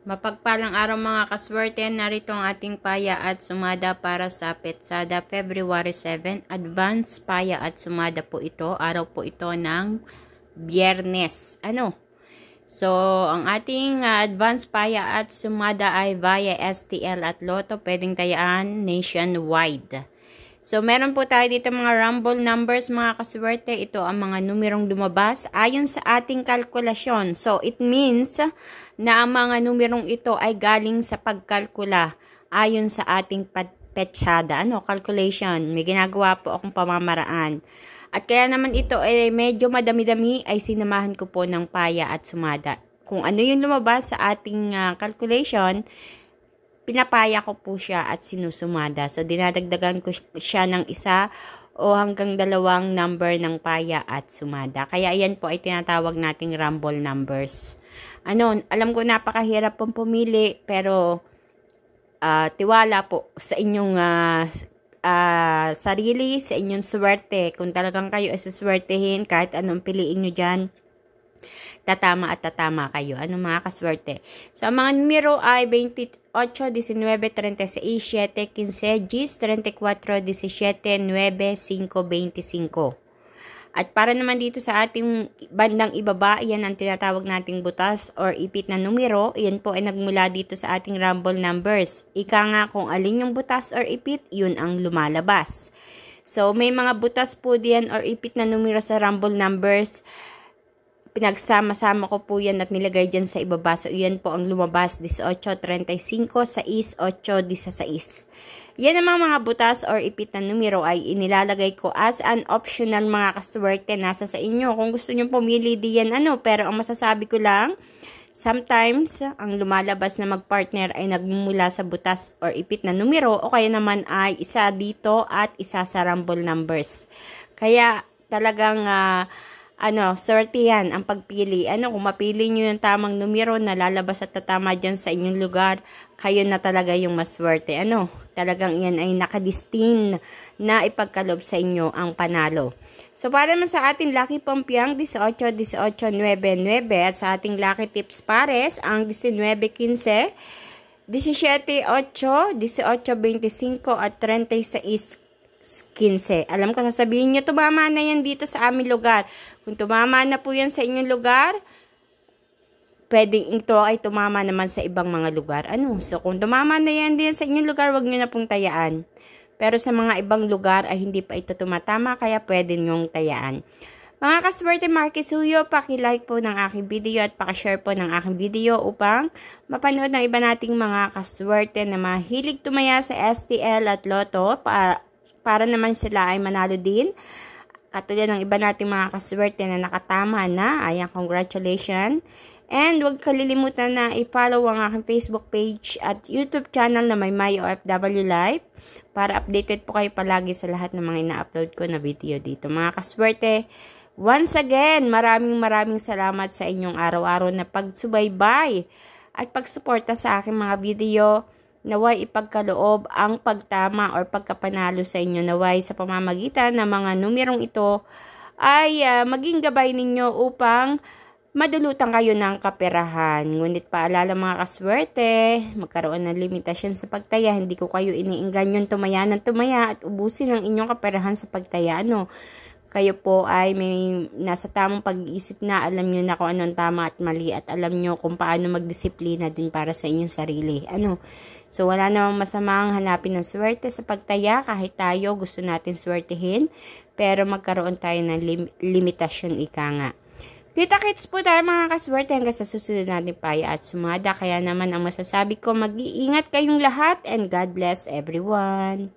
Mapagpalang araw mga kaswerte, narito ang ating paya at sumada para sa Petsada February 7. Advance paya at sumada po ito. Araw po ito ng Biyernes. So, ang ating advance paya at sumada ay via STL at Lotto. Pwedeng tayaan nationwide. So, meron po tayo dito mga rumble numbers mga kaswerte. Ito ang mga numerong lumabas ayon sa ating kalkulasyon. So, it means na ang mga numerong ito ay galing sa pagkalkula ayon sa ating petsada. Calculation. May ginagawa po akong pamamaraan. At kaya naman ito ay medyo madami-dami ay sinamahan ko po ng paya at sumada. Kung ano yung lumabas sa ating calculation, pinapaya ko po siya at sinusumada. So, dinadagdagan ko siya ng isa o hanggang dalawang number ng paya at sumada. Kaya ayan po ay tinatawag nating rumble numbers. Alam ko napakahirap pong pumili, pero tiwala po sa inyong sarili, sa inyong swerte. Kung talagang kayo ay saswertehin, kahit anong piliin nyo dyan, tatama at tatama kayo. Mga kaswerte? So, ang mga numero ay 28, 19, 36, 7, 15, 10, 34, 17, 9, 5, 25. At para naman dito sa ating bandang ibaba, yan ang tinatawag nating butas or ipit na numero. Yan po ay nagmula dito sa ating rumble numbers. Ika nga kung alin yung butas or ipit, yun ang lumalabas. So, may mga butas po diyan or ipit na numero sa rumble numbers. Pinagsama-sama ko po yan at nilagay dyan sa ibaba. So, yan po ang lumabas. 18, 35, 6, 8, 16. Yan ang mga butas or ipit na numero ay inilalagay ko as an optional mga kaswerte. Nasa sa inyo. Kung gusto nyo pumili diyan pero ang masasabi ko lang, sometimes ang lumalabas na magpartner ay nagmumula sa butas or ipit na numero o kaya naman ay isa dito at isa sa rumble numbers. Kaya talagang swerte yan ang pagpili. Kung mapili nyo yung tamang numero na lalabas at tatama dyan sa inyong lugar, kayo na talaga yung maswerte. Talagang yan ay nakadistin na ipagkalob sa inyo ang panalo. So, para naman sa ating lucky pampiang, 18, 18, 9, 9. At sa ating lucky tips pares, ang 19, 15, 17, 8, 18, 25, at 36, 15. Alam ko, sasabihin nyo, tumama na yan dito sa aming lugar. Kung tumama na po yan sa inyong lugar, pwedeng ito ay tumama naman sa ibang mga lugar. So, kung tumama na yan din sa inyong lugar, wag nyo na pong tayaan. Pero sa mga ibang lugar ay hindi pa ito tumatama, kaya pwede nyong tayaan. Mga kaswerte, makikisuyo, pakilike po ng aking video at pakishare po ng aking video upang mapanood ng iba nating mga kaswerte na mahilig tumaya sa STL at Lotto para naman sila ay manalo din. Katulad ng iba nating mga kaswerte na nakatama na. Ayan, congratulations. And huwag kalilimutan na i-follow ang aking Facebook page at YouTube channel na may OFW Live para updated po kayo palagi sa lahat ng mga ina-upload ko na video dito. Mga kaswerte, once again, maraming salamat sa inyong araw-araw na pagsubaybay at pagsuporta sa aking mga video. Naway ipagkaloob ang pagtama or pagkapanalo sa inyo. Naway sa pamamagitan ng mga numerong ito ay maging gabay ninyo upang madulutan kayo ng kaperahan. Ngunit paalala mga kaswerte, magkaroon ng limitasyon sa pagtaya. Hindi ko kayo iniingganyon tumaya ng tumaya at ubusin ang inyong kaperahan sa pagtaya. Kayo po ay may nasa tamang pag-iisip na, alam nyo na kung anong tama at mali at alam nyo kung paano magdisiplina din para sa inyong sarili. So, wala namang masamang hanapin ng swerte sa pagtaya kahit tayo gusto natin swertehin, pero magkaroon tayo ng limitasyon, ika nga. Kita-kits po tayo mga kaswerte hanggang sa susunod natin paya at sumada. Kaya naman ang masasabi ko, mag-iingat kayong lahat and God bless everyone.